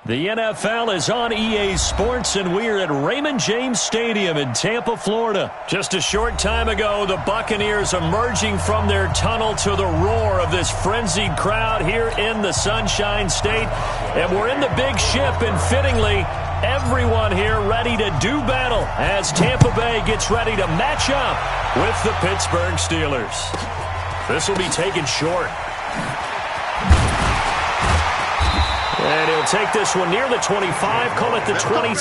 The NFL is on EA Sports, and we're at Raymond James Stadium in Tampa, Florida. Just a short time ago, the Buccaneers emerging from their tunnel to the roar of this frenzied crowd here in the Sunshine State. And we're in the big ship, and fittingly, everyone here ready to do battle as Tampa Bay gets ready to match up with the Pittsburgh Steelers. This will be taken short. And he'll take this one near the 25, call it the 20.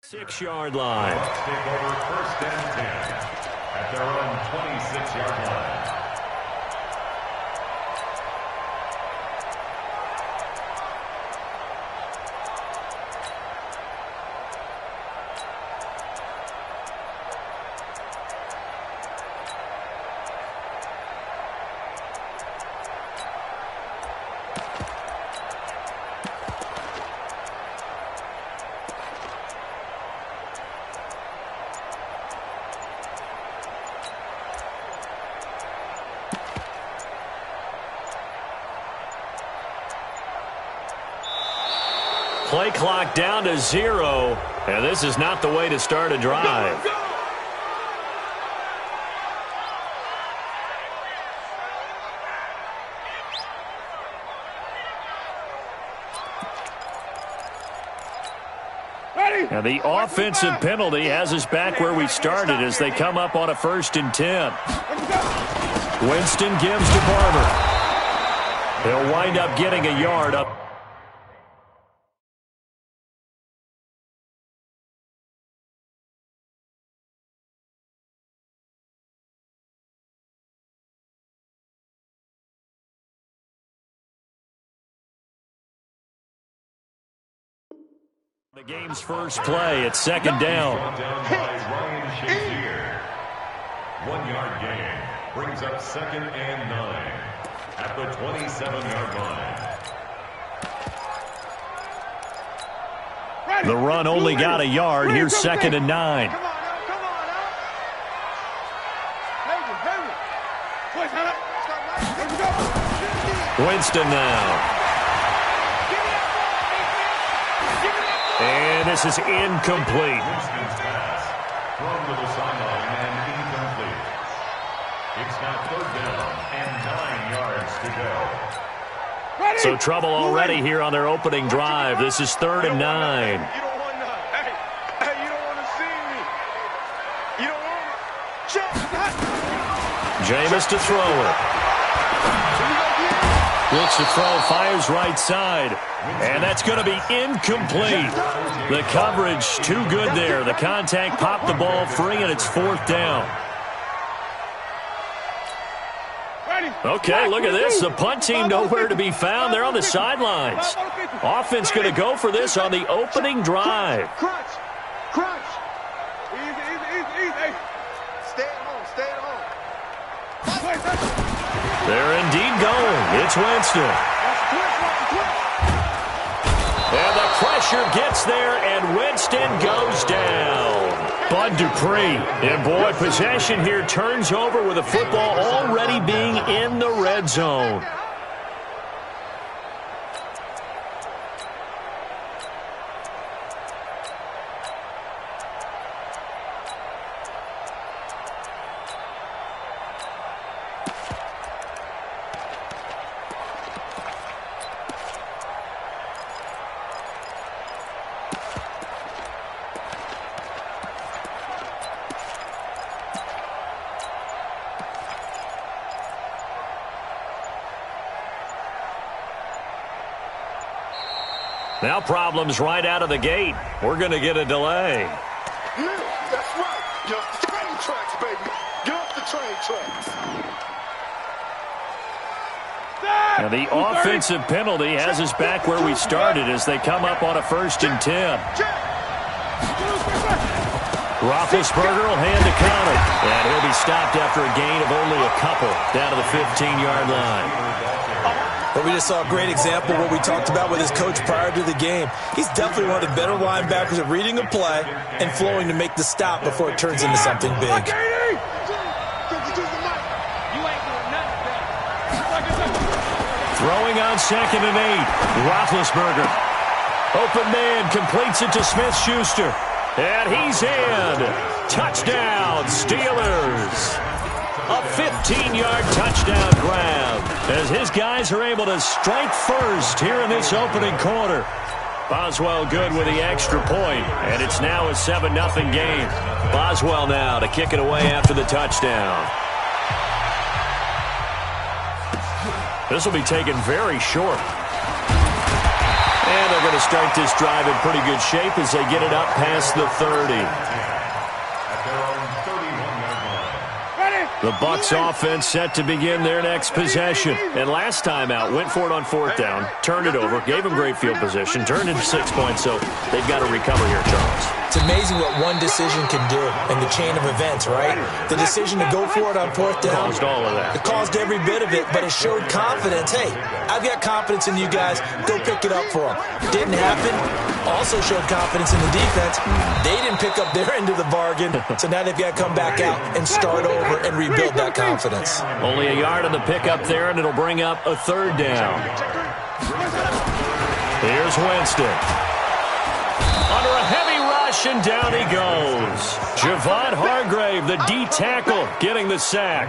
Six-yard line. Take over first and 10 at their own 26-yard line. Play clock down to 0, and this is not the way to start a drive. And the offensive penalty has us back where we started as they come up on a 1st and 10. Winston gives to Barber. He'll wind up getting a yard up. The game's first play at 2nd down. Down by Ryan Shazier. 1-yard gain brings up 2nd and 9 at the 27-yard line. The run only got a yard. Here's 2nd and 9. Winston now. And this is incomplete. Winston's pass thrown to the sideline and incomplete. It's now 3rd down and 9 yards to go. So trouble already here on their opening drive. This is 3rd and 9. You don't want none. Hey, you don't want to see me. You don't want to. Jameis to throw it. Looks to throw, fires right side. And that's going to be incomplete. The coverage too good there. The contact popped the ball free, and it's 4th down. Okay, look at this. The punt team nowhere to be found. They're on the sidelines. Offense going to go for this on the opening drive. Crunch. Easy. Stay at home. They're indeed going. It's Winston. And the pressure gets there, and Winston goes down. Bud Dupree. And, boy, possession here turns over with the football already being in the red zone. Now problems right out of the gate. We're going to get a delay. Yeah, that's right. Get off the train tracks, baby. Get off the train tracks. Now the offensive penalty has us back where we started as they come up on a 1st and 10. Roethlisberger will hand the counter, and he'll be stopped after a gain of only a couple down to the 15-yard line. But we just saw a great example of what we talked about with his coach prior to the game. He's definitely one of the better linebackers at reading a play and flowing to make the stop before it turns into something big. Throwing on 2nd and 8. Roethlisberger. Open man completes it to Smith-Schuster. And he's in. Touchdown, Steelers. A 15-yard touchdown grab as his guys are able to strike first here in this opening quarter. Boswell good with the extra point, and it's now a 7-0 game. Boswell now to kick it away after the touchdown. This will be taken very short. And they're going to start this drive in pretty good shape as they get it up past the 30. The Bucs offense set to begin their next possession. And last time out, went for it on 4th down, turned it over, gave them great field position, turned into 6 points, so they've got to recover here, Charles. It's amazing what one decision can do in the chain of events, right? The decision to go for it on 4th down. Caused all of that. It caused every bit of it, but it showed confidence. Hey, I've got confidence in you guys. Go pick it up for them. Didn't happen. Also showed confidence in the defense. They didn't pick up their end of the bargain, so now they've got to come back out and start over and rebuild that confidence. Only a yard on the pickup there, and it'll bring up a 3rd down. Here's Winston. Under a heavy rush, and down he goes. Javon Hargrave, the D tackle, getting the sack.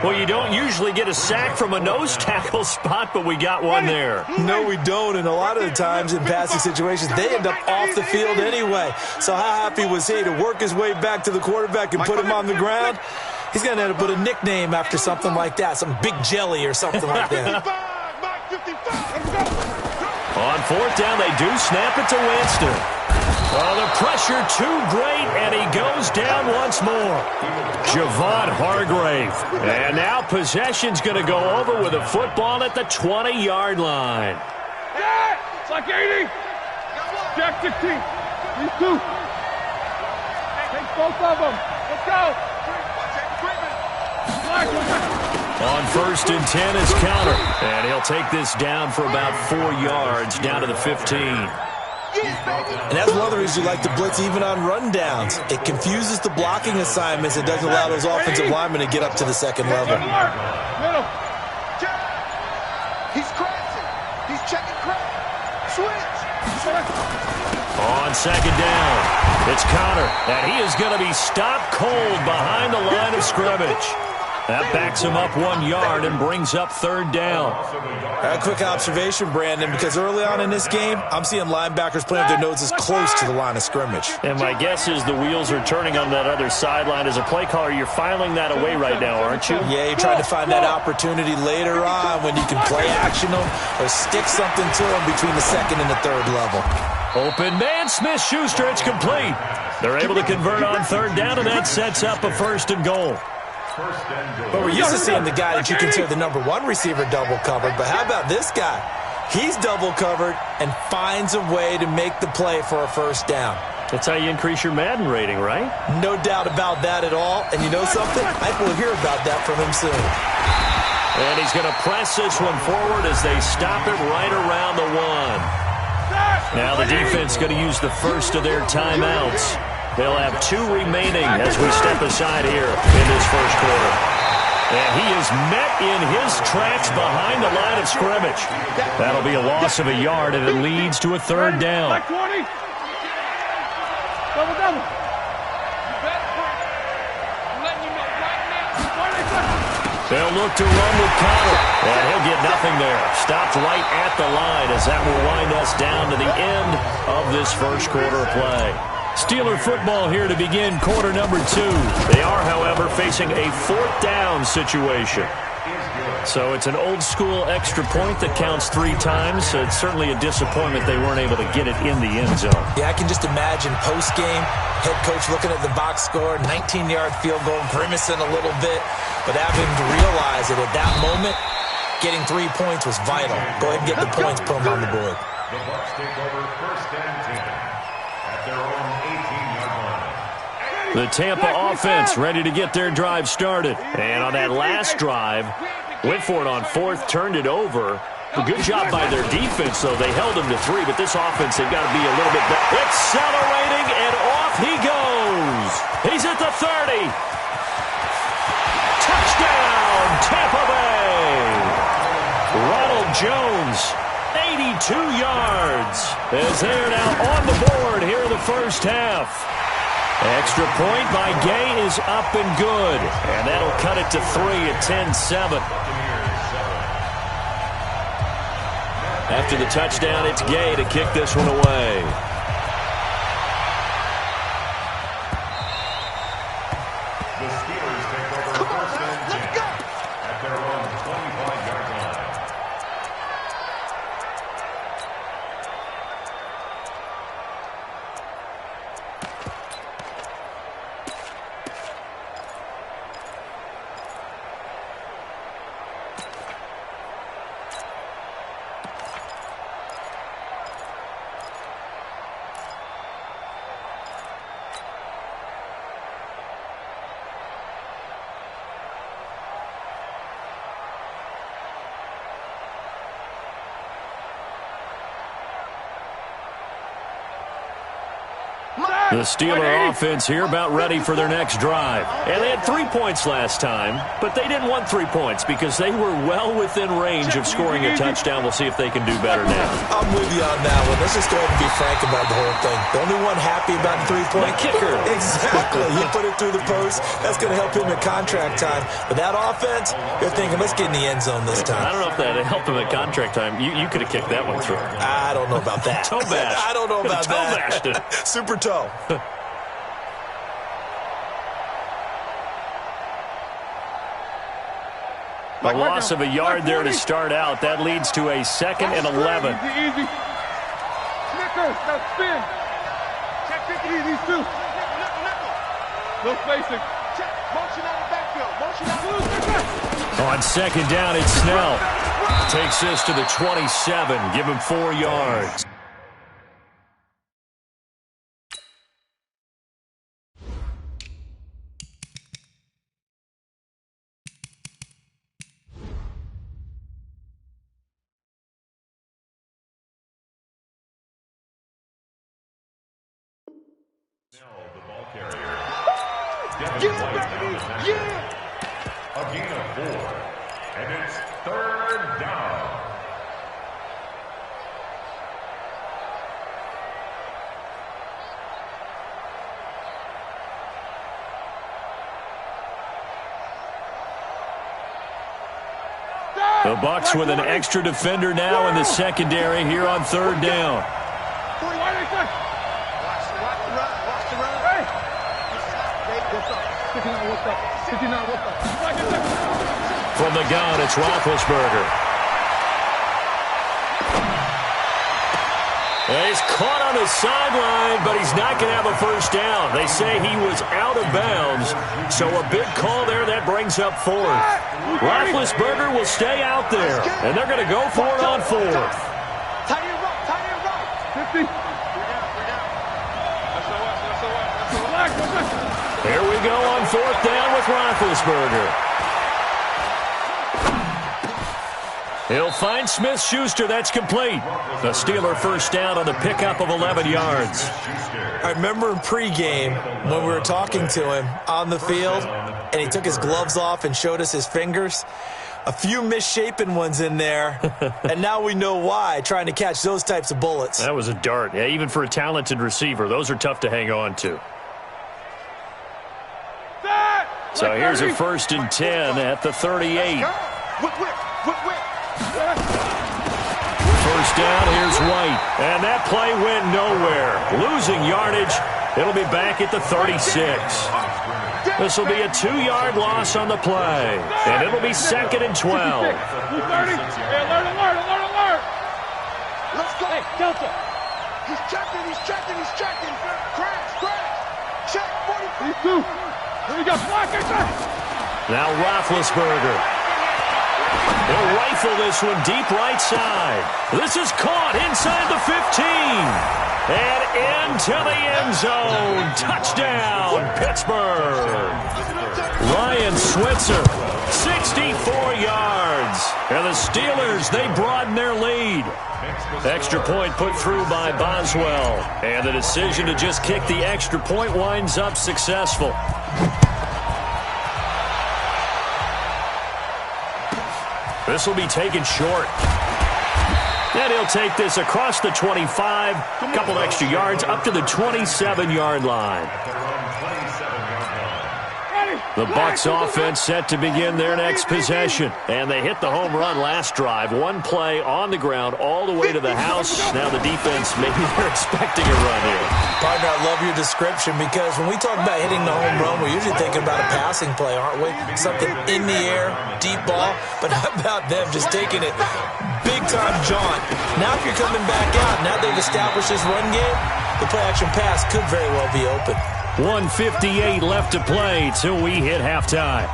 Well, you don't usually get a sack from a nose tackle spot, but we got one there. No, we don't, and a lot of the times in passing situations, they end up off the field anyway. So how happy was he to work his way back to the quarterback and put him on the ground? He's going to have to put a nickname after something like that, some Big Jelly or something like that. On 4th down, they do snap it to Winston. Oh, the pressure too great, and he goes down once more. Javon Hargrave. And now possession's going to go over with a football at the 20-yard line. It's like 80. Jack 16. These two. Take both of them. Let's go. On 1st and 10 is counter. And he'll take this down for about 4 yards down to the 15. And that's one of the reasons you like to blitz even on rundowns. It confuses the blocking assignments and doesn't allow those offensive linemen to get up to the second level. Middle. He's crashing. He's checking crash. Switch. On 2nd down, it's Connor, and he is going to be stopped cold behind the line of scrimmage. That backs him up 1 yard and brings up 3rd down. A quick observation, Brandon, because early on in this game, I'm seeing linebackers playing with their noses close to the line of scrimmage. And my guess is the wheels are turning on that other sideline. As a play caller, you're filing that away right now, aren't you? Yeah, you're trying to find that opportunity later on when you can play action them or stick something to them between the 2nd and the 3rd level. Open man, Smith-Schuster, it's complete. They're able to convert on 3rd down, and that sets up a 1st and goal. But we're used to seeing the guy that you consider the number 1 receiver double covered. But how about this guy? He's double covered and finds a way to make the play for a 1st down. That's how you increase your Madden rating, right? No doubt about that at all. And you know something? I think we'll hear about that from him soon. And he's going to press this one forward as they stop it right around the 1. Now the defense going to use the first of their timeouts. They'll have 2 remaining as we step aside here in this 1st quarter. And he is met in his tracks behind the line of scrimmage. That'll be a loss of a yard, and it leads to a 3rd down. They'll look to run with Connor, and he'll get nothing there. Stopped right at the line as that will wind us down to the end of this 1st quarter of play. Steeler football here to begin quarter number 2. They are, however, facing a 4th down situation. So it's an old-school extra point that counts 3 times. So it's certainly a disappointment they weren't able to get it in the end zone. Yeah, I can just imagine post-game, head coach looking at the box score, 19-yard field goal, grimacing a little bit, but having to realize that at that moment, getting 3 points was vital. Go ahead and get the points, put them on the board. The Bucs take over 1st and 10 at their own 18-yard line. The Tampa offense ready to get their drive started. And on that last drive, went for it on 4th, turned it over. A good job by their defense, though. They held them to 3, but this offense, they've got to be a little bit better. Accelerating, and off he goes. He's at the 30. Touchdown, Tampa Bay. Ronald Jones, 82 yards, as they're now on the board here in the first half. Extra point by Gay is up and good, and that'll cut it to 3 at 10-7. After the touchdown, it's Gay to kick this one away. The Steelers take over 1st and 10 at their own 25-yard line. The Steeler offense here about ready for their next drive. And they had 3 points last time, but they didn't want 3 points because they were well within range of scoring a touchdown. We'll see if they can do better now. I'm with you on that one. Let's just go ahead and be frank about the whole thing. The only one happy about the 3-point kicker. Exactly. He put it through the post. That's going to help him at contract time. But that offense, you're thinking, let's get in the end zone this time. I don't know if that helped him at contract time. You could have kicked that one through. I don't know about that. Toe bash. I don't know about toe that. Bashed it. Super toe. A loss of a yard there to start out. That leads to a 2nd and 11. Easy. Snickers, now spin. Check it easy, too. Little spacing. Check. Motion out of backfield. Motion out. On 2nd down, it's Snell. Takes this to the 27. Give him 4 yards. The ball carrier. Devin White down the center. A gain of 4. And it's 3rd down. The Bucs with an extra defender now in the secondary here on 3rd down. From the gun, it's Roethlisberger. He's caught on the sideline, but he's not going to have a first down. They say he was out of bounds, so a big call there that brings up 4th. Roethlisberger will stay out there, and they're going to go for it on 4th. 50. Here we go on 4th down with Roethlisberger. He'll find Smith-Schuster. That's complete. The Steeler first down on the pickup of 11 yards. I remember in pregame when we were talking to him on the field, and he took his gloves off and showed us his fingers. A few misshapen ones in there, and now we know why, trying to catch those types of bullets. That was a dart. Yeah, even for a talented receiver, those are tough to hang on to. So here's a 1st and 10 at the 38. First down, here's White. And that play went nowhere. Losing yardage. It'll be back at the 36. This will be a 2-yard loss on the play, and it'll be 2nd and 12. Hey, alert. Let's go. Hey, Delta. He's checking. Crash. Check, 45. These two. Here we go. Block it. Now Roethlisberger. He'll rifle this one deep right side. This is caught inside the 15. And into the end zone. Touchdown, Pittsburgh. Ryan Switzer, 64 yards. And the Steelers, they broaden their lead. Extra point put through by Boswell. And the decision to just kick the extra point winds up successful. This will be taken short. And he'll take this across the 25, a couple extra yards, up to the 27-yard line. The Bucs offense set to begin their next possession. And they hit the home run last drive. One play on the ground all the way to the house. Now the defense, maybe they're expecting a run here. Partner, I love your description because when we talk about hitting the home run, we're usually thinking about a passing play, aren't we? Something in the air, deep ball. But how about them just taking it big-time jaunt? Now if you're coming back out, now they've established this run game, the play-action pass could very well be open. 1:58 left to play till we hit halftime.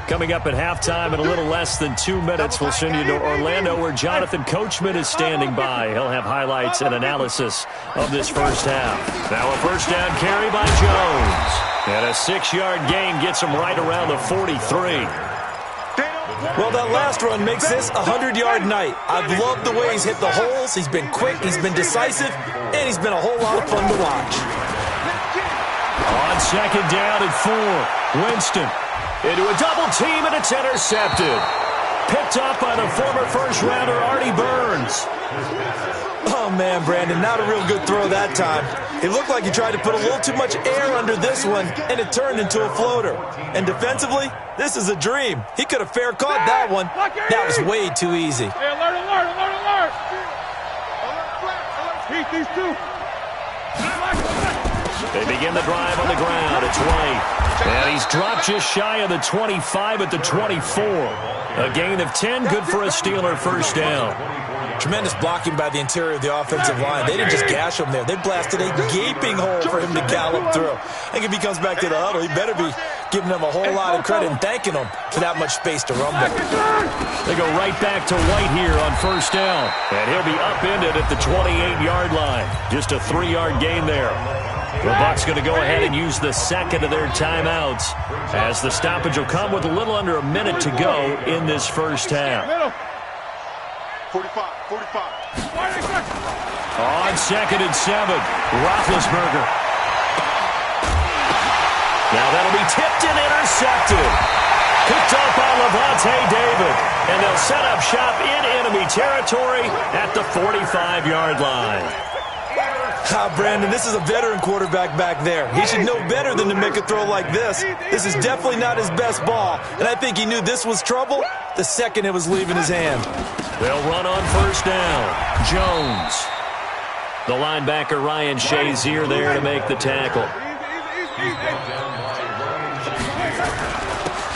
Coming up at halftime in a little less than 2 minutes, we'll send you to Orlando where Jonathan Coachman is standing by. He'll have highlights and analysis of this first half. Now a first down carry by Jones. And a 6-yard gain gets him right around the 43. Well, that last run makes this a 100-yard night. I've loved the way he's hit the holes. He's been quick, he's been decisive, and he's been a whole lot of fun to watch. On second down and 4, Winston into a double team, and it's intercepted. Picked up by the former first-rounder Artie Burns. Oh, man, Brandon, not a real good throw that time. It looked like he tried to put a little too much air under this one, and it turned into a floater. And defensively, this is a dream. He could have fair caught that one. That was way too easy. Hey, alert. Heat these two. They begin the drive on the ground. It's White. And he's dropped just shy of the 25 at the 24. A gain of 10, good for a Steeler first down. Tremendous blocking by the interior of the offensive line. They didn't just gash him there. They blasted a gaping hole for him to gallop through. I think if he comes back to the huddle, he better be giving them a whole lot of credit and thanking them for that much space to rumble. They go right back to White here on first down. And he'll be upended at the 28-yard line. Just a 3-yard gain there. The Bucs going to go ahead and use the second of their timeouts as the stoppage will come with a little under a minute to go in this first half. 45. On second and 7, Roethlisberger. Now that'll be tipped and intercepted. Picked up by Lavonte David. And they'll set up shop in enemy territory at the 45-yard line. Brandon, this is a veteran quarterback back there. He should know better than to make a throw like this. This is definitely not his best ball, and I think he knew this was trouble the second it was leaving his hand. They'll run on first down. Jones. The linebacker, Ryan Shazier, there to make the tackle.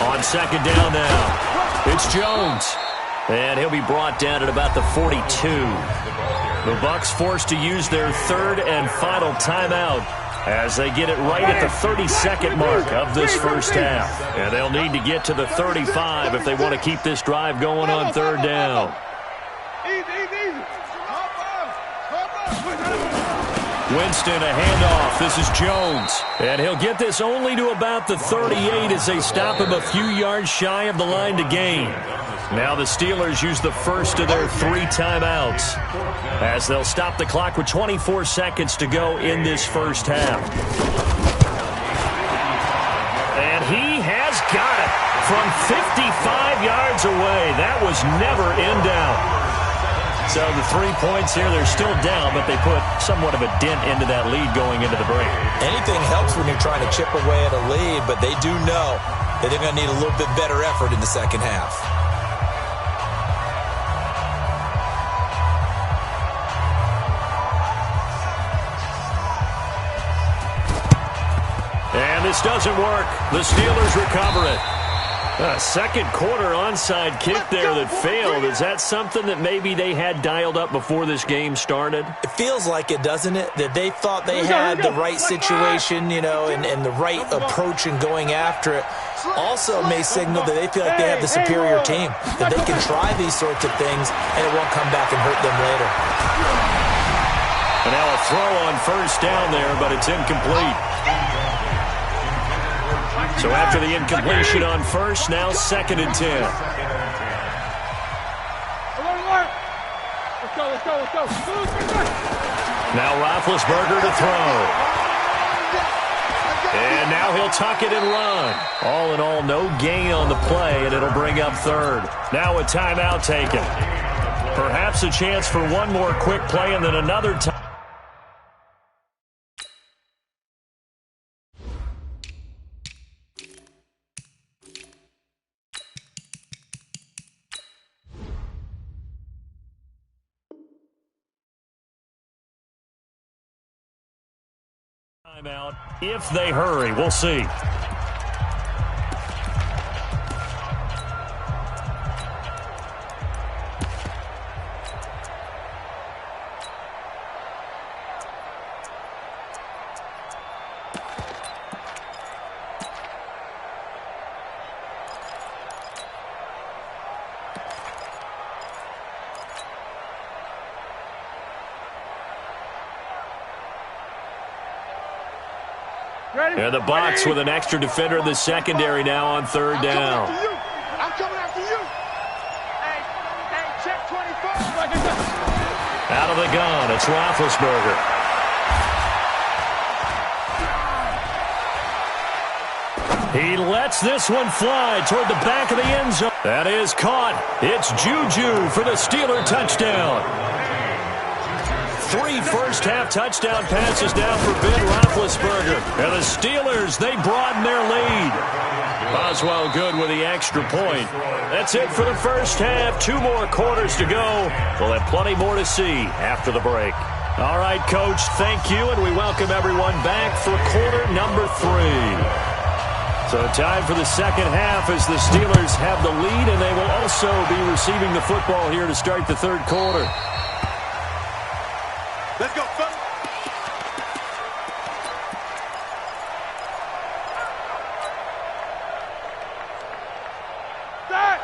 On second down now, it's Jones. And he'll be brought down at about the 42. The Bucs forced to use their third and final timeout as they get it right at the 32nd mark of this first half. And they'll need to get to the 35 if they want to keep this drive going on third down. Winston, a handoff. This is Jones. And he'll get this only to about the 38 as they stop him a few yards shy of the line to gain. Now the Steelers use the first of their 3 timeouts as they'll stop the clock with 24 seconds to go in this first half. And he has got it from 55 yards away. That was never in doubt. So the 3 points here, they're still down, but they put somewhat of a dent into that lead going into the break. Anything helps when you're trying to chip away at a lead, but they do know that they're going to need a little bit better effort in the second half. this doesn't work. The Steelers recover it. A second quarter onside kick there that failed. Is that something that maybe they had dialed up before this game started? It feels like it, doesn't it? That they thought they had the right situation, you know, and the right approach in going after it. Also may signal that they feel like they have the superior team, that they can try these sorts of things and it won't come back and hurt them later. And now a throw on first down there, but it's incomplete. So after the incompletion on first, now 2nd and 10. Let's go. Now Roethlisberger to throw. And now he'll tuck it and run. All in all, no gain on the play, and it'll bring up 3rd. Now a timeout taken. Perhaps a chance for one more quick play and then another time. Timeout if they hurry. We'll see. And the Bucs with an extra defender in the secondary now on 3rd down. I'm coming after you. Hey, check 24. Out of the gun, it's Roethlisberger. He lets this one fly toward the back of the end zone. That is caught. It's Juju for the Steeler touchdown. 3 first-half touchdown passes now for Ben Roethlisberger. And the Steelers, they broaden their lead. Boswell good with the extra point. That's it for the first half. 2 more quarters to go. We'll have plenty more to see after the break. All right, Coach, thank you, and we welcome everyone back for quarter number 3. So time for the second half as the Steelers have the lead, and they will also be receiving the football here to start the 3rd quarter. Let's go, fellas.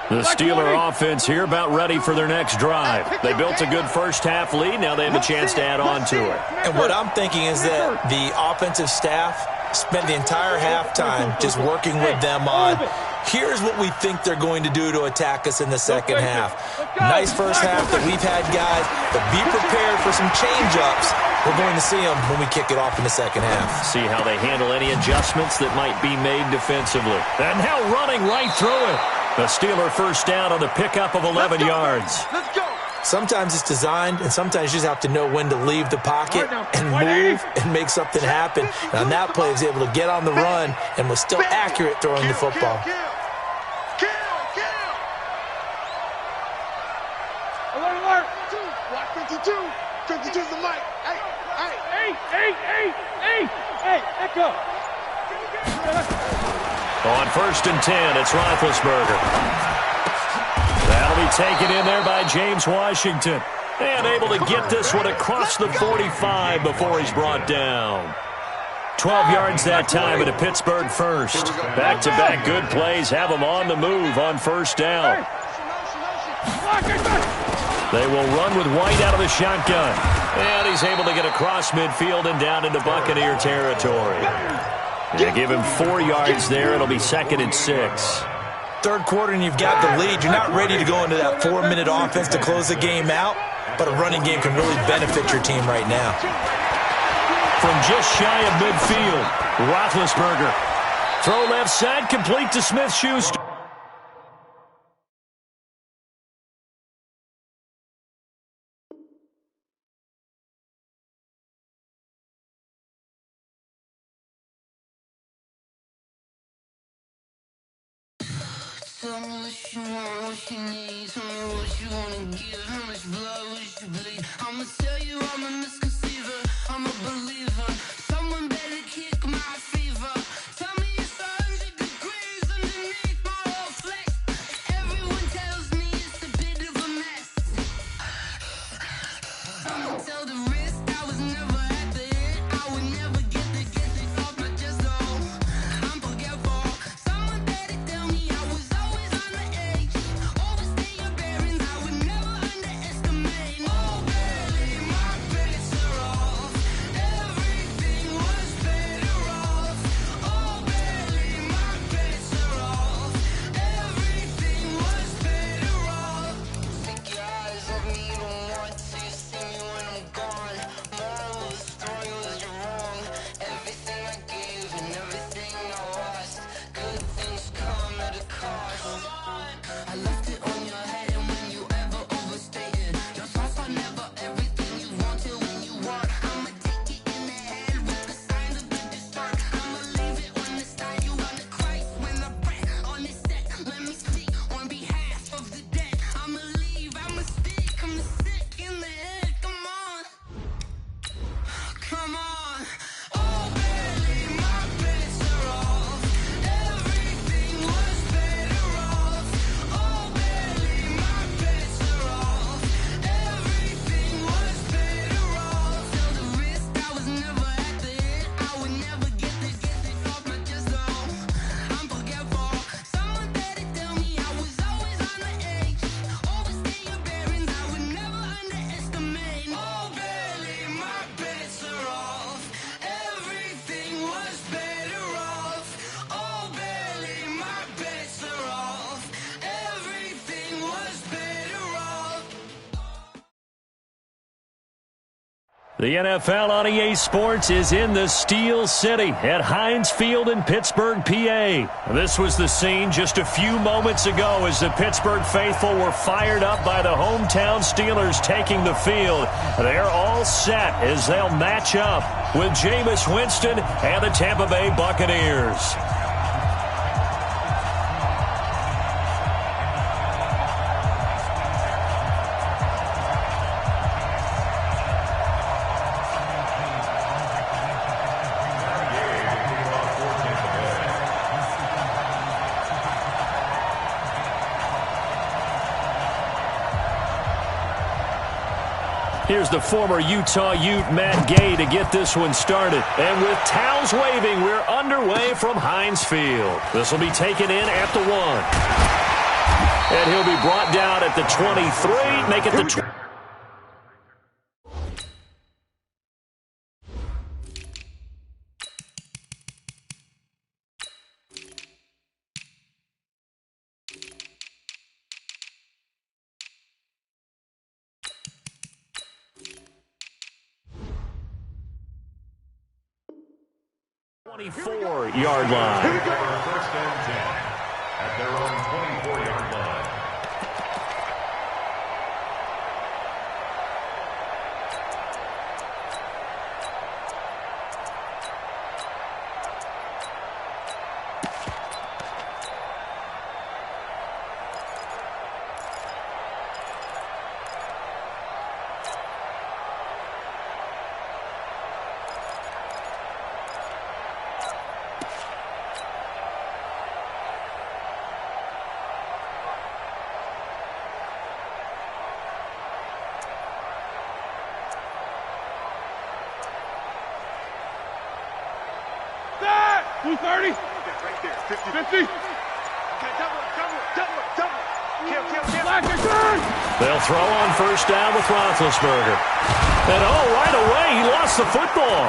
The Steeler offense here about ready for their next drive. They built a good first-half lead. Now they have a chance to add on to it. And what I'm thinking is that the offensive staff spent the entire halftime just working with them on, here's what we think they're going to do to attack us in the second half. Nice first half that we've had, guys, but be prepared for some change-ups. We're going to see them when we kick it off in the second half. See how they handle any adjustments that might be made defensively. And now running right through it. The Steeler first down on the pickup of 11 yards. Let's go. Sometimes it's designed, and sometimes you just have to know when to leave the pocket and move and make something happen. And on that play, he was able to get on the run and was still accurate throwing the football. Kill. 52's the mic. Hey, echo. On 1st and 10, it's Roethlisberger. That'll be taken in there by James Washington. And able to get this one across the 45 before he's brought down. 12 yards that time at a Pittsburgh first. Back-to-back good plays have them on the move on first down. They will run with White out of the shotgun. And he's able to get across midfield and down into Buccaneer territory. They give him 4 yards there. It'll be 2nd and 6. 3rd quarter and you've got the lead. You're not ready to go into that 4-minute offense to close the game out, but a running game can really benefit your team right now. From just shy of midfield, Roethlisberger. Throw left side, complete to Smith-Schuster. Tell me what you want, what you need. Tell me what you wanna give. How much blood would you bleed? I'ma tell you I'm a misconceiver. I'm a believer. Someone better kick my fever. Tell me The NFL on EA Sports is in the Steel City at Heinz Field in Pittsburgh, PA. This was the scene just a few moments ago as the Pittsburgh faithful were fired up by the hometown Steelers taking the field. They're all set as they'll match up with Jameis Winston and the Tampa Bay Buccaneers. Here's the former Utah Ute, Matt Gay, to get this one started. And with towels waving, we're underway from Heinz Field. This will be taken in at the 1. And he'll be brought down at the 23, make it the 24-yard line. First and 10 at their own 24-yard line. Who's 30? Right there, 50. 50? Okay, double it. Kill. They'll throw on first down with Roethlisberger. And right away, he lost the football.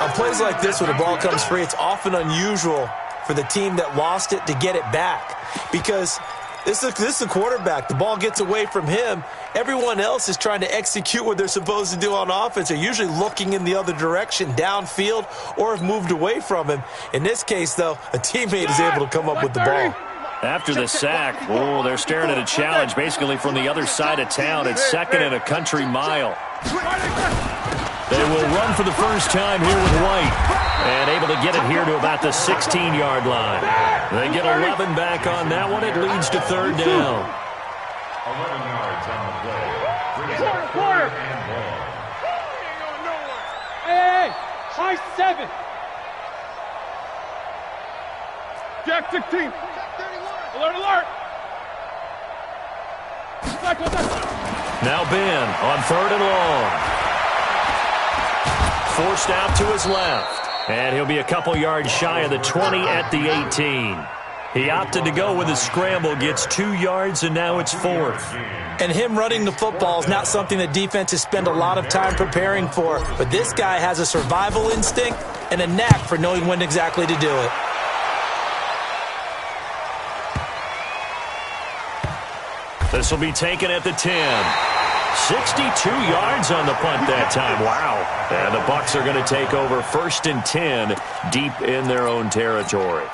On plays like this, when the ball comes free, it's often unusual for the team that lost it to get it back. Because this is the quarterback. The ball gets away from him. Everyone else is trying to execute what they're supposed to do on offense. They're usually looking in the other direction, downfield, or have moved away from him. In this case, though, a teammate is able to come up with the ball. After the sack, they're staring at a challenge basically from the other side of town. It's second and a country mile. They will run for the first time here with White. And able to get it here to about the 16-yard line. They get 11 back on that one. It leads to third down. 11 yards on the play. Brings up third and long. Hey, high 7. Jack 16. Alert. Now Ben on third and long. Forced out to his left. And he'll be a couple yards shy of the 20 at the 18. He opted to go with a scramble, gets 2 yards, and now it's fourth. And him running the football is not something that defenses spend a lot of time preparing for. But this guy has a survival instinct and a knack for knowing when exactly to do it. This will be taken at the 10. 62 yards on the punt that time. Wow. And the Bucs are going to take over first and 10 deep in their own territory.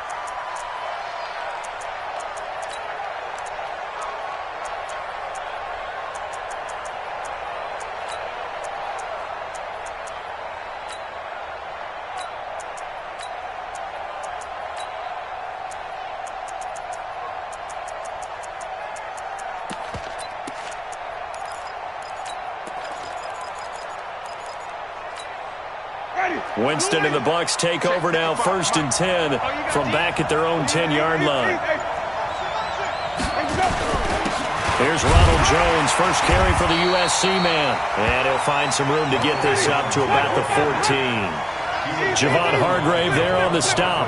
Winston and the Bucs take over now, first and 10 from back at their own 10-yard line. Here's Ronald Jones, first carry for the USC man. And he'll find some room to get this up to about the 14. Javon Hargrave there on the stop.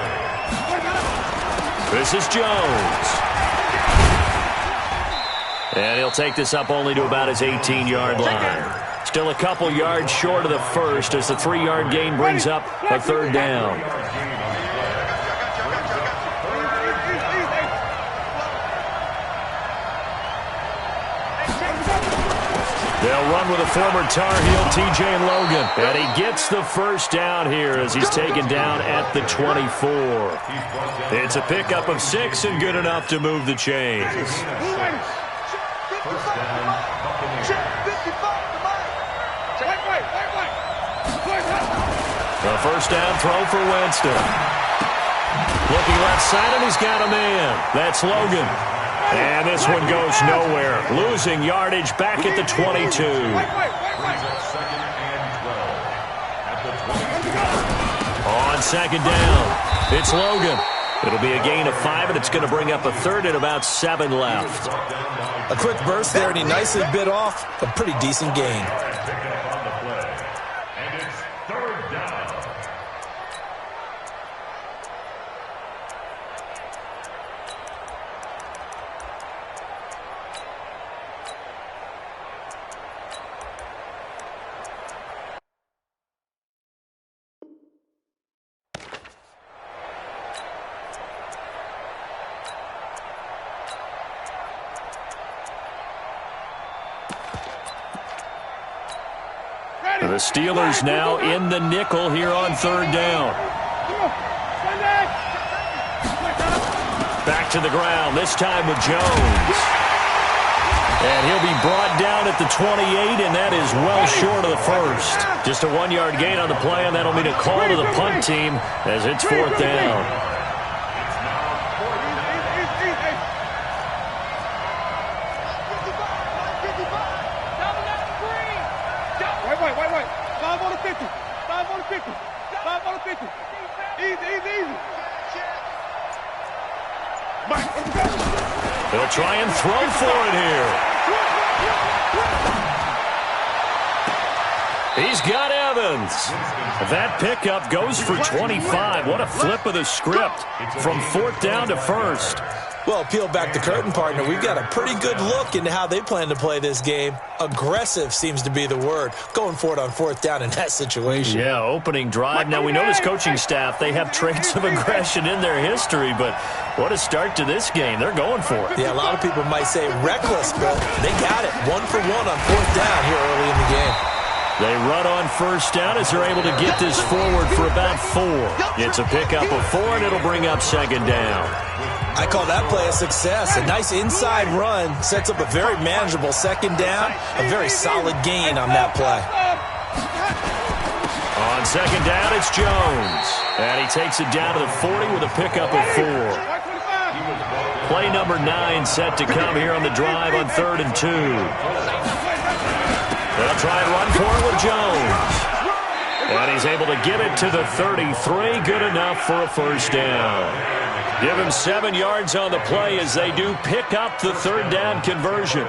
This is Jones. And he'll take this up only to about his 18-yard line. Still a couple yards short of the first as the 3-yard gain brings up a third down. They'll run with a former Tar Heel, T.J. Logan. And he gets the first down here as he's taken down at the 24. It's a pickup of 6 and good enough to move the chains. The first down throw for Winston. Looking left side, and he's got a man. That's Logan. And this one goes nowhere. Losing yardage back at the 22. On second down, it's Logan. It'll be a gain of 5, and it's going to bring up a third and about 7 left. A quick burst there, and he nicely bit off a pretty decent gain. The Steelers now in the nickel here on third down. Back to the ground, this time with Jones. And he'll be brought down at the 28, and that is well short of the first. Just a 1-yard gain on the play, and that'll mean a call to the punt team as it's fourth down. Wait. 5 on the 50. 5 on the 50. 5 on the 50. Easy. They'll try and throw for it here. He's got Evans. That pickup goes for 25. What a flip of the script from fourth down to first. Well, peel back the curtain, partner. We've got a pretty good look into how they plan to play this game. Aggressive seems to be the word. Going for it on fourth down in that situation. Yeah, opening drive. Now, we know this coaching staff, they have traits of aggression in their history, but what a start to this game. They're going for it. Yeah, a lot of people might say reckless, but they got it. 1 for 1 on fourth down here early in the game. They run on first down as they're able to get this forward for about 4. It's a pickup of 4, and it'll bring up second down. I call that play a success. A nice inside run sets up a very manageable second down. A very solid gain on that play. On second down, it's Jones. And he takes it down to the 40 with a pickup of 4. Play number 9 set to come here on the drive on 3rd and 2. They'll try and run for it with Jones. And he's able to get it to the 33. Good enough for a first down. Give him 7 yards on the play as they do pick up the third down conversion.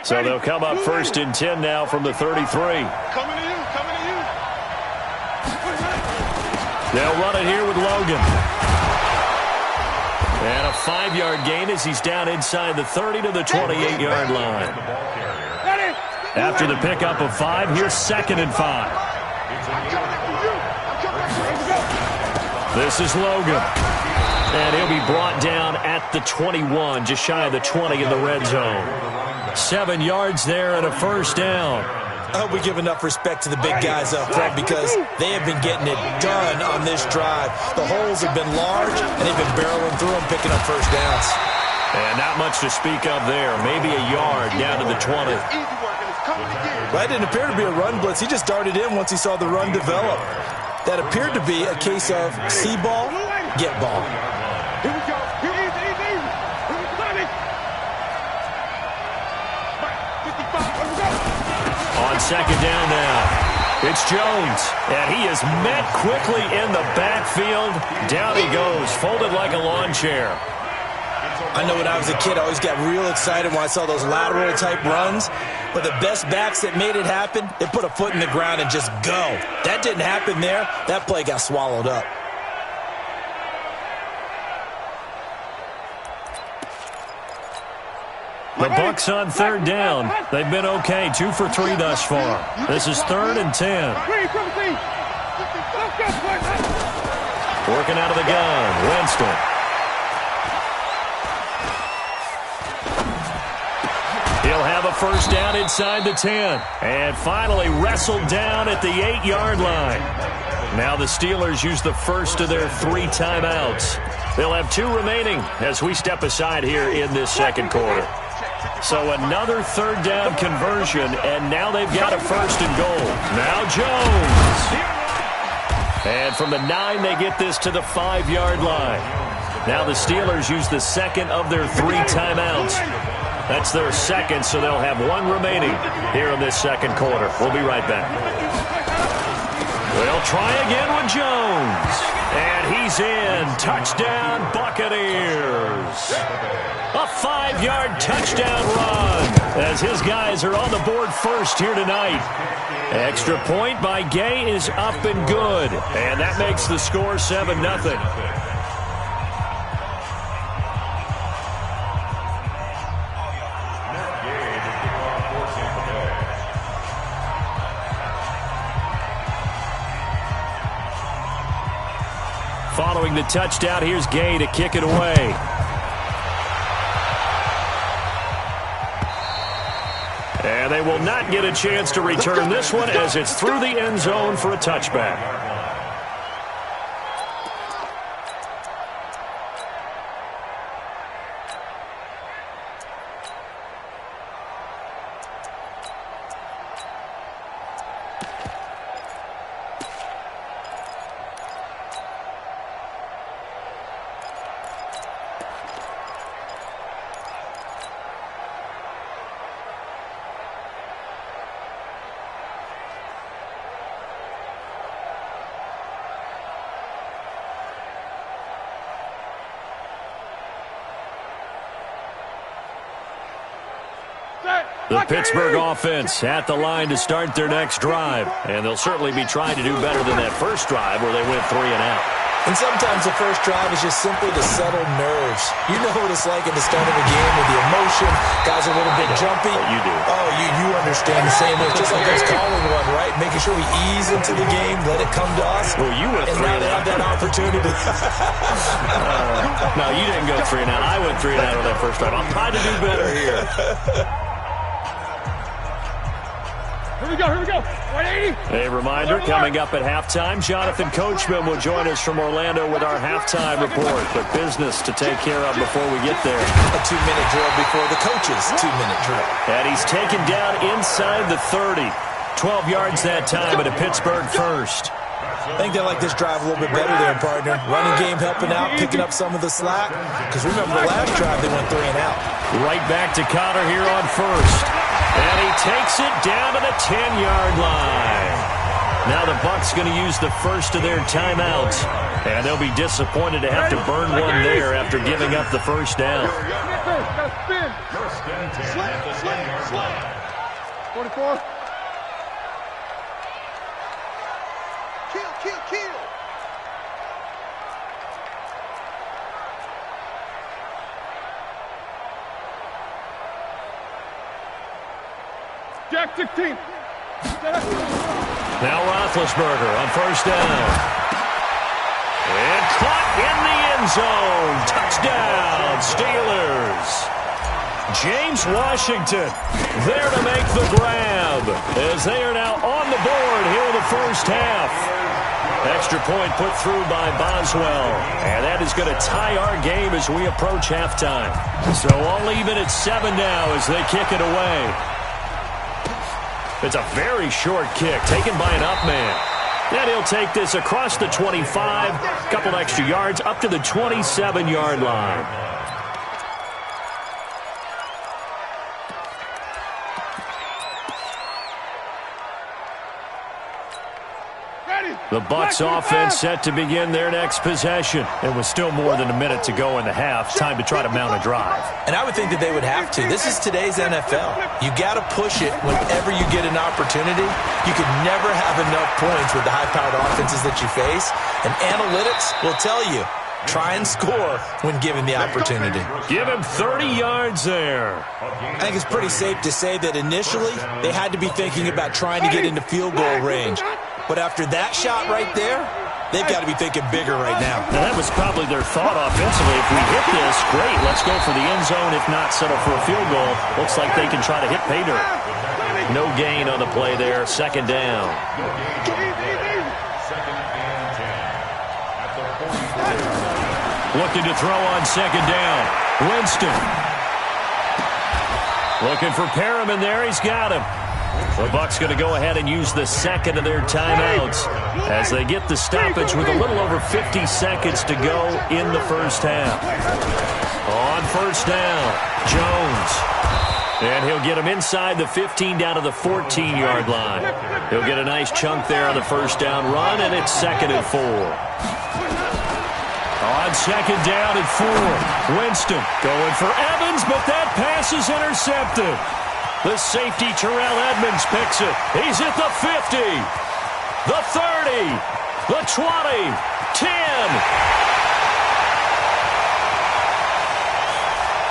So they'll come up 1st and 10 now from the 33. Coming to you. They'll run it here with Logan. And a 5-yard gain as he's down inside the 30 to the 28-yard line. After the pickup of 5, here's 2nd and 5. This is Logan. And he'll be brought down at the 21, just shy of the 20 in the red zone. 7 yards there and a first down. I hope we give enough respect to the big guys up front because they have been getting it done on this drive. The holes have been large, and they've been barreling through them, picking up first downs. And not much to speak of there. Maybe a yard down to the 20. That didn't appear to be a run blitz. He just darted in once he saw the run develop. That appeared to be a case of see ball, get ball. Here we go. On second down now, it's Jones, and he is met quickly in the backfield. Down he goes, folded like a lawn chair. I know when I was a kid, I always got real excited when I saw those lateral-type runs, but the best backs that made it happen, they put a foot in the ground and just go. That didn't happen there. That play got swallowed up. The Bucs on third down. They've been okay, 2 for 3 thus far. This is 3rd and 10. Working out of the gun, Winston. He'll have a first down inside the 10. And finally wrestled down at the 8-yard line. Now the Steelers use the first of their 3 timeouts. They'll have 2 remaining as we step aside here in this second quarter. So another third down conversion, and now they've got a first and goal. Now Jones. And from the 9, they get this to the 5-yard line. Now the Steelers use the second of their 3 timeouts. That's their second, so they'll have 1 remaining here in this second quarter. We'll be right back. They'll try again with Jones. And he's in. Touchdown, Buccaneers. A 5-yard touchdown run as his guys are on the board first here tonight. Extra point by Gay is up and good. And that makes the score 7-0. Following the touchdown, here's Gay to kick it away. And they will not get a chance to return this one as it's through the end zone for a touchback. The Pittsburgh offense at the line to start their next drive. And they'll certainly be trying to do better than that first drive where they went 3 and out. And sometimes the first drive is just simply to settle nerves. You know what it's like at the start of a game with the emotion. Guys are a little bit jumpy. You do. Oh, you understand the same way. Just like us calling one, right? Making sure we ease into the game, let it come to us. Well, you went 3 and out. And now they have that opportunity. No, you didn't go 3 and out. I went 3 and out on that first drive. I'll try to do better here. Here we go. 180. A reminder, coming up at halftime, Jonathan Coachman will join us from Orlando with our halftime report. But business to take care of before we get there. A 2-minute drill before the coach's 2-minute drill. And he's taken down inside the 30. 12 yards that time, but a Pittsburgh first. I think they like this drive a little bit better there, partner. Running game helping out, picking up some of the slack. Because remember, the last drive they went 3 and out. Right back to Connor here on first. And he takes it down to the 10-yard line. Now the Bucs going to use the first of their timeouts. And they'll be disappointed to have to burn one there after giving up the first down. Spin. 44. Kill. Jack 16. Now Roethlisberger on first down. And caught in the end zone. Touchdown, Steelers. James Washington there to make the grab as they are now on the board here in the first half. Extra point put through by Boswell. And that is going to tie our game as we approach halftime. So all even at 7 now as they kick it away. It's a very short kick taken by an up man. And he'll take this across the 25, couple extra yards up to the 27-yard line. The Bucs offense set to begin their next possession. And with still more than a minute to go in the half, time to try to mount a drive. And I would think that they would have to. This is today's NFL. You got to push it whenever you get an opportunity. You could never have enough points with the high-powered offenses that you face. And analytics will tell you, try and score when given the opportunity. Give him 30 yards there. I think it's pretty safe to say that initially they had to be thinking about trying to get into field goal range. But after that shot right there, they've got to be thinking bigger right now. Now, that was probably their thought offensively. If we hit this, great, let's go for the end zone. If not, settle for a field goal. Looks like they can try to hit pay dirt. No gain on the play there. Second down. Looking to throw on second down. Winston. Looking for Perriman there. He's got him. The Bucs going to go ahead and use the second of their timeouts as they get the stoppage with a little over 50 seconds to go in the first half. On first down, Jones. And he'll get him inside the 15 down to the 14-yard line. He'll get a nice chunk there on the first down run, and it's 2nd and 4. On second down and 4, Winston going for Evans, but that pass is intercepted. The safety, Terrell Edmonds, picks it. He's at the 50, the 30, the 20, 10.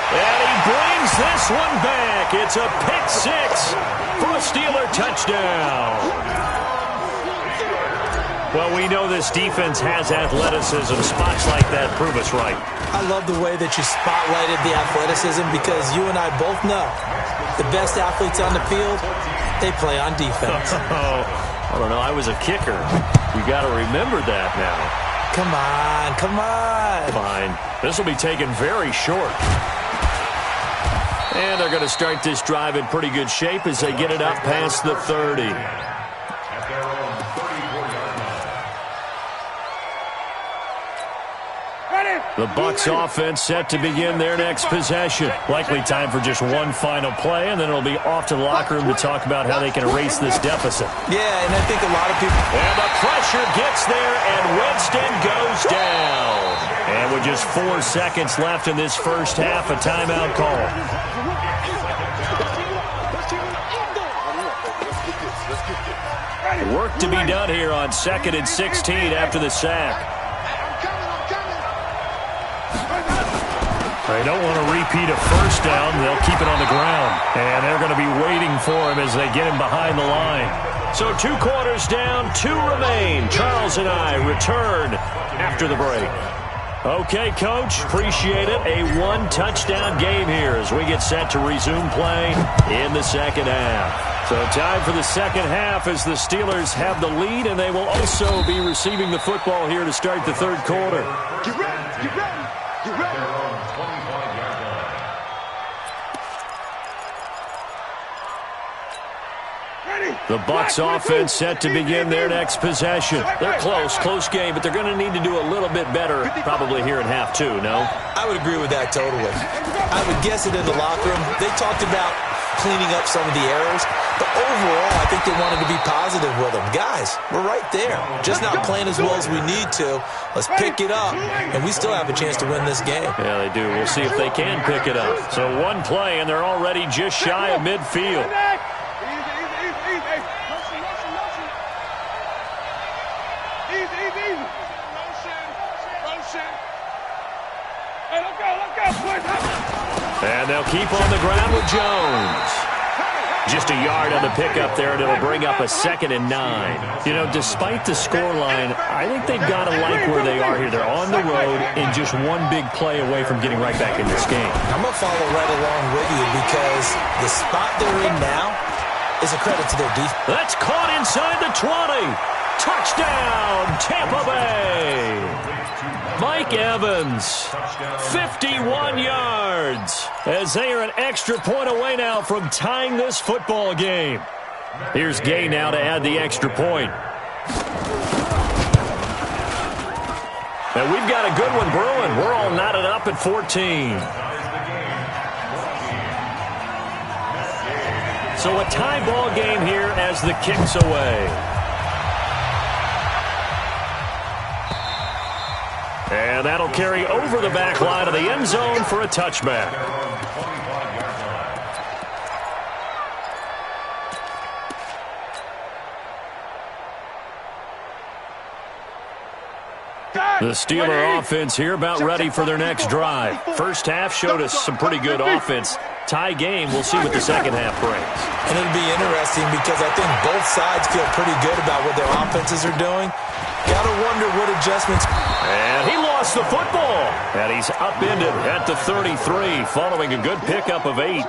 And he brings this one back. It's a pick six for a Steeler touchdown. Well, we know this defense has athleticism. Spots like that prove us right. I love the way that you spotlighted the athleticism because you and I both know the best athletes on the field, they play on defense. I don't know. I was a kicker. You got to remember that now. Come on, come on. Fine. This will be taken very short. And they're going to start this drive in pretty good shape as they get it up past the 30. The Bucs offense set to begin their next possession. Likely time for just one final play, and then it'll be off to the locker room to talk about how they can erase this deficit. Yeah, and I think a lot of people... And the pressure gets there, and Winston goes down. And with just 4 seconds left in this first half, a timeout call. Work to be done here on 2nd and 16 after the sack. They don't want to repeat a first down. They'll keep it on the ground. And they're going to be waiting for him as they get him behind the line. So 2 quarters down, 2 remain. Charles and I return after the break. Okay, Coach, appreciate it. A 1-touchdown game here as we get set to resume play in the second half. So time for the second half as the Steelers have the lead, and they will also be receiving the football here to start the third quarter. Get ready, get ready, get ready. The Bucs offense set to begin their next possession. They're close game, but they're going to need to do a little bit better probably here in half 2, no? I would agree with that totally. I would guess it in the locker room. They talked about cleaning up some of the errors, but overall, I think they wanted to be positive with them. Guys, we're right there. Just not playing as well as we need to. Let's pick it up, and we still have a chance to win this game. Yeah, they do. We'll see if they can pick it up. So 1 play, and they're already just shy of midfield. And they'll keep on the ground with Jones. Just a yard on the pickup there, and it'll bring up a 2nd and 9. You know, despite the scoreline, I think they've got to like where they are here. They're on the road and just 1 big play away from getting right back in this game. I'm going to follow right along with you because the spot they're in now is a credit to their defense. That's caught inside the 20. Touchdown, Tampa Bay. Mike Evans, 51 yards, as they are an extra point away now from tying this football game. Here's Gay now to add the extra point. And we've got a good one brewing. We're all knotted up at 14. So a tie ball game here as the kick's away. And that'll carry over the back line of the end zone for a touchback. The Steeler offense here about ready for their next drive. First half showed us some pretty good offense. Tie game, we'll see what the second half brings. And it'll be interesting because I think both sides feel pretty good about what their offenses are doing. Gotta wonder what adjustments. And he lost the football. And he's upended at the 33 following a good pickup of 8.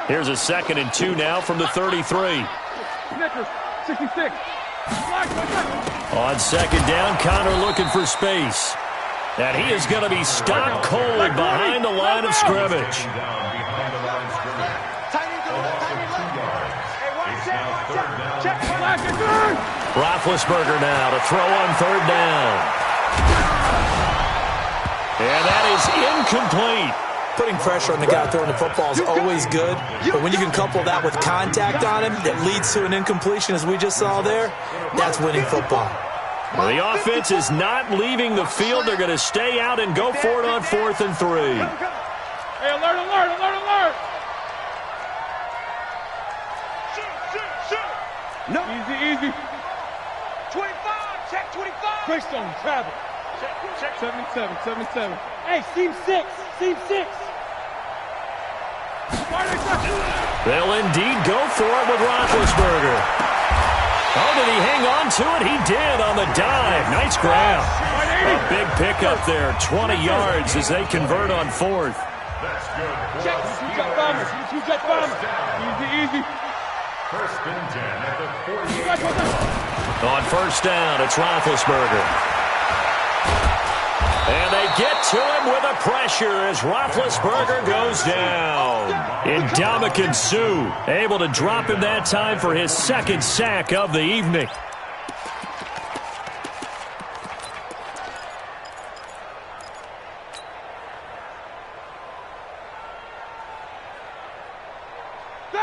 Here's a 2nd and 2 now from the 33. 66. On 2nd down, Connor looking for space. And he is going to be stopped cold behind the line of scrimmage. Roethlisberger now to throw on 3rd down. And that is incomplete. Putting pressure on the guy throwing the football is always good, but when you can couple that with contact on him that leads to an incompletion, as we just saw there, that's winning football. Well, the offense is not leaving the field. They're going to stay out and go for it on 4th and 3. Hey, alert, alert, alert, alert! No. Easy, easy. 25, check 25. Great zone, travel. Check 77, 77. Hey, seam 6, seam 6. They'll indeed go for it with Roethlisberger. Oh, did he hang on to it? He did on the dive. Nice grab. A big pickup there, 20 yards as they convert on 4th. That's good. Check, two-jet bombers, two-jet bombers. Easy, easy. 1st and 10 at the 48. On 1st down, it's Roethlisberger. And they get to him with a pressure as Roethlisberger goes down. Ndamukong Suh able to drop him that time for his 2nd sack of the evening.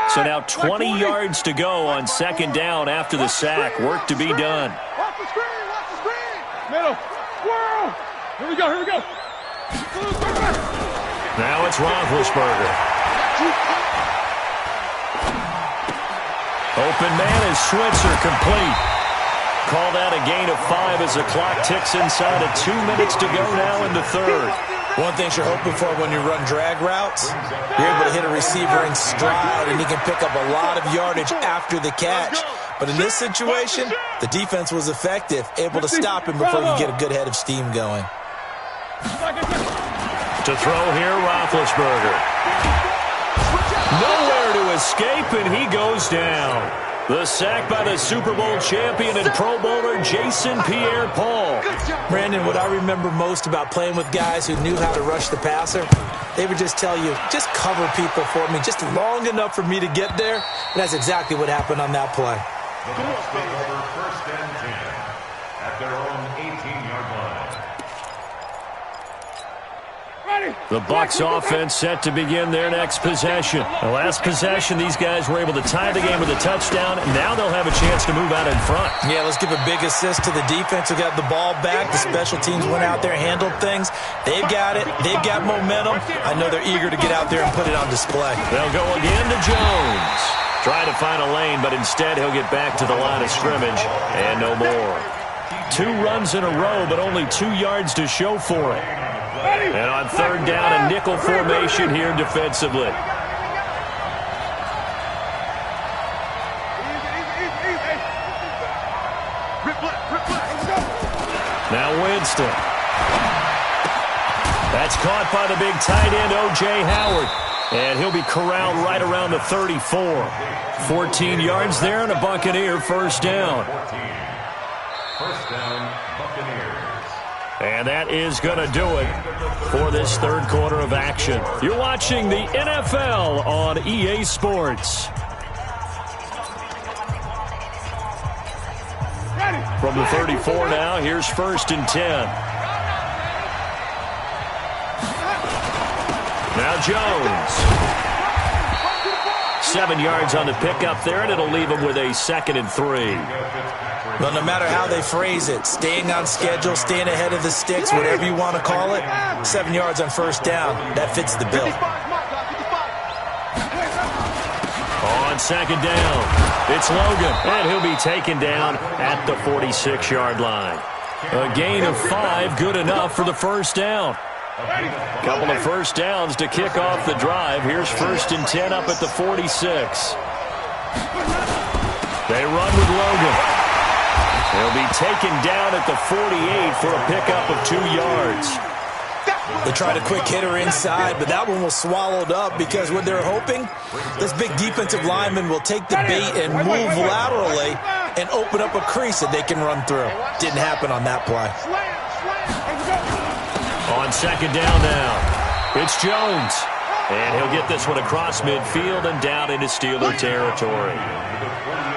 So now 20 yards to go on 2nd down after the sack. Work to be done. Watch the screen, watch the screen. Middle. Whirl. Here we go, here we go. Now it's Roethlisberger. Open man is Switzer, complete. Call that a gain of 5 as the clock ticks inside of 2 minutes to go now in the 3rd. One thing you're hoping for when you run drag routes, you're able to hit a receiver in stride, and he can pick up a lot of yardage after the catch. But in this situation, the defense was effective, able to stop him before he could get a good head of steam going. To throw here, Roethlisberger. Nowhere to escape, and he goes down. The sack by the Super Bowl champion and Pro Bowler Jason Pierre-Paul. Brandon, what I remember most about playing with guys who knew how to rush the passer, they would just tell you, just cover people for me, just long enough for me to get there. And that's exactly what happened on that play. The Bucs take over 1st and 10 at their own 18-yard line. The Bucs offense set to begin their next possession. The last possession, these guys were able to tie the game with a touchdown. Now they'll have a chance to move out in front. Yeah, let's give a big assist to the defense who got the ball back. The special teams went out there, handled things. They've got it. They've got momentum. I know they're eager to get out there and put it on display. They'll go again to Jones. Try to find a lane, but instead he'll get back to the line of scrimmage and no more. 2 runs in a row, but only 2 yards to show for it. And on 3rd down, a nickel formation here defensively. Now Winston. That's caught by the big tight end, O.J. Howard. And he'll be corralled right around the 34. 14 yards there and a Buccaneer 1st down. 1st down, Buccaneers. And that is going to do it for this 3rd quarter of action. You're watching the NFL on EA Sports. From the 34 now, here's 1st and 10. Now Jones. 7 yards on the pickup there, and it'll leave him with a 2nd and 3. Well, no matter how they phrase it, staying on schedule, staying ahead of the sticks, whatever you want to call it, 7 yards on 1st down, that fits the bill. On 2nd down, it's Logan, and he'll be taken down at the 46-yard line. A gain of 5, good enough for the 1st down. Couple of 1st downs to kick off the drive. Here's 1st and 10 up at the 46. They run with Logan. He'll be taken down at the 48 for a pickup of 2 yards. They tried a quick hitter inside, but that one was swallowed up because what they're hoping, this big defensive lineman will take the bait and move laterally and open up a crease that they can run through. Didn't happen on that play. On second down now, it's Jones. And he'll get this one across midfield and down into Steeler territory.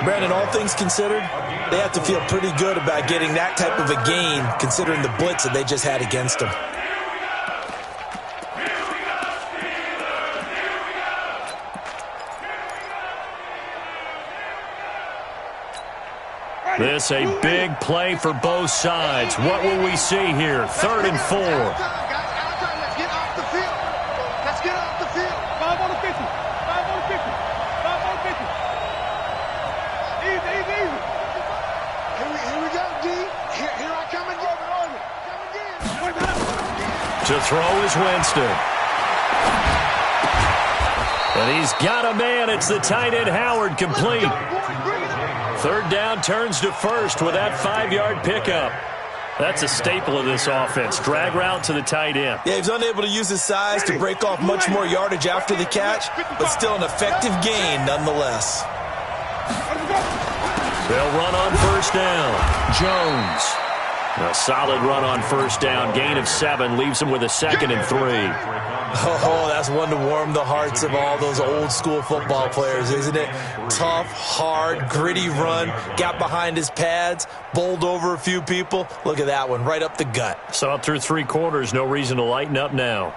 Brandon, all things considered, they have to feel pretty good about getting that type of a gain considering the blitz that they just had against them. This a big play for both sides. What will we see here? 3rd and 4. Let's get off the field. Let's get off the field. 5 on the 50. 5 on the 50. 5 on the 50. Easy, easy, easy. Here we go, D. Here I come again. Come again. To throw is Winston. And he's got a man. It's the tight end Howard, complete. 3rd down turns to 1st with that 5-yard pickup. That's a staple of this offense. Drag route to the tight end. Yeah, he's unable to use his size to break off much more yardage after the catch, but still an effective gain nonetheless. They'll run on 1st down. Jones. A solid run on 1st down. Gain of 7 leaves him with a 2nd and 3. Oh, that's one to warm the hearts of all those old-school football players, isn't it? Tough, hard, gritty run. Got behind his pads, bowled over a few people. Look at that one, right up the gut. Saw it through 3 quarters. No reason to lighten up now.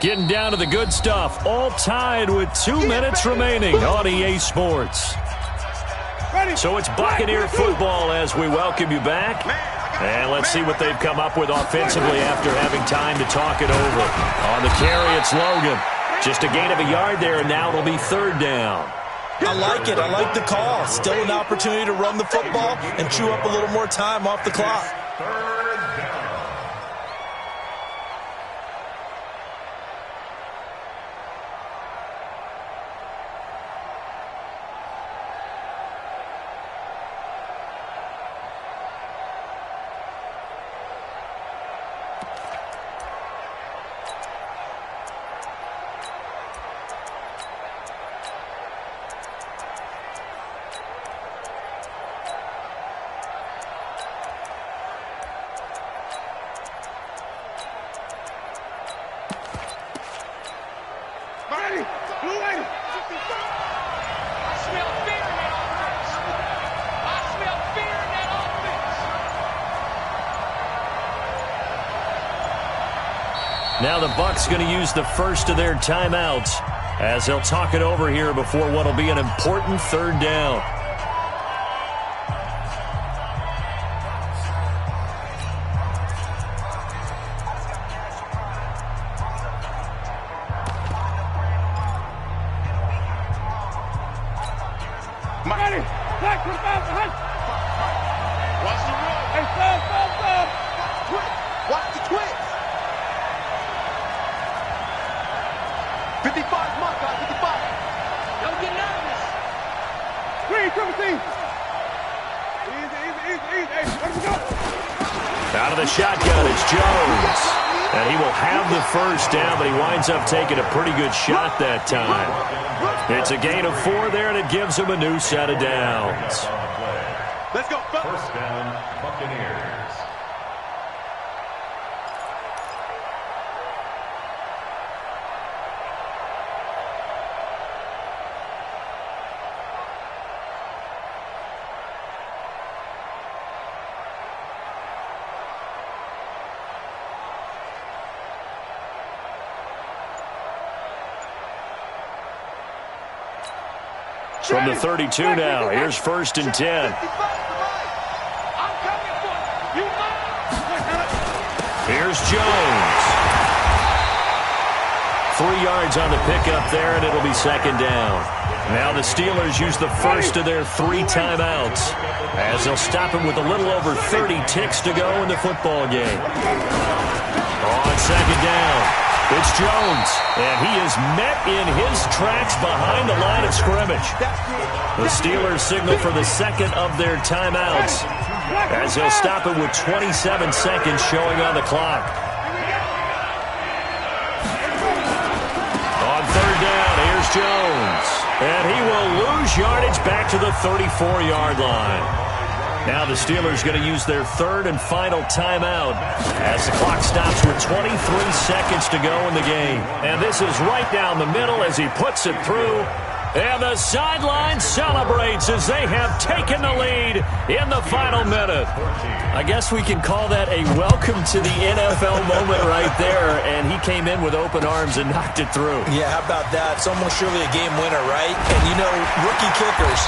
Getting down to the good stuff. All tied with 2 minutes remaining on EA Sports. So it's Buccaneer football as we welcome you back. And let's see what they've come up with offensively after having time to talk it over. On the carry, it's Logan. Just a gain of a yard there, and now it'll be 3rd down. I like it. I like the call. Still an opportunity to run the football and chew up a little more time off the clock. 3rd down. Now the Bucs going to use the first of their timeouts as they'll talk it over here before what will be an important 3rd down. Watch the run. Hey, stop. Watch the twitch. 55, mark, 55. Don't get nervous. Green, triple team. Easy. Hey, let him go. Out of the shotgun, it's Jones. And he will have the 1st down, but he winds up taking a pretty good shot that time. It's a gain of 4 there, and it gives him a new set of downs. Let's go. 1st down, Buccaneers. From the 32 now, here's 1st and 10. Here's Jones. 3 yards on the pickup there, and it'll be second down. Now the Steelers use the first of their 3 timeouts as they'll stop him with a little over 30 ticks to go in the football game. On second down, it's Jones, and he is met in his tracks behind the line of scrimmage. The Steelers signal for the second of their timeouts as they'll stop him with 27 seconds showing on the clock. On third down, here's Jones. And he will lose yardage back to the 34-yard line. Now the Steelers going to use their third and final timeout as the clock stops with 23 seconds to go in the game. And this is right down the middle as he puts it through. And the sideline celebrates as they have taken the lead in the final minute. I guess we can call that a welcome to the NFL moment right there. And he came in with open arms and knocked it through. Yeah, how about that? It's almost surely a game winner, right? And, you know, rookie kickers,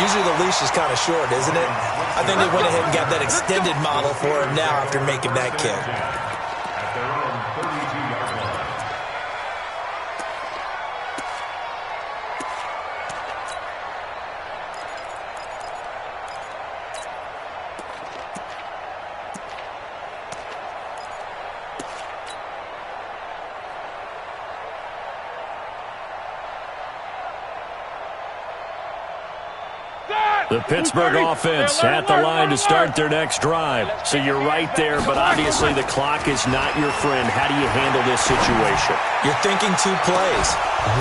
usually the leash is kind of short, isn't it? I think they went ahead and got that extended model for him now after making that kick. The Pittsburgh offense at the line to start their next drive. So you're right there, but obviously the clock is not your friend. How do you handle this situation? You're thinking 2 plays.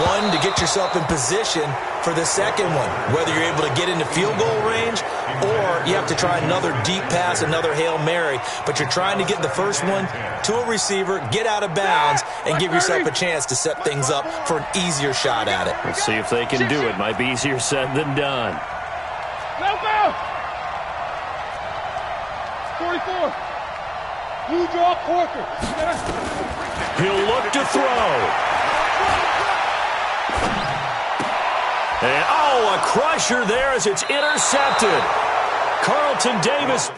One, to get yourself in position for the second one, whether you're able to get into field goal range or you have to try another deep pass, another Hail Mary. But you're trying to get the first one to a receiver, get out of bounds, and give yourself a chance to set things up for an easier shot at it. We'll see if they can do it. Might be easier said than done. No foul. 44. You draw Corker. He'll look to throw. And, oh, a crusher there as it's intercepted. Carlton Davis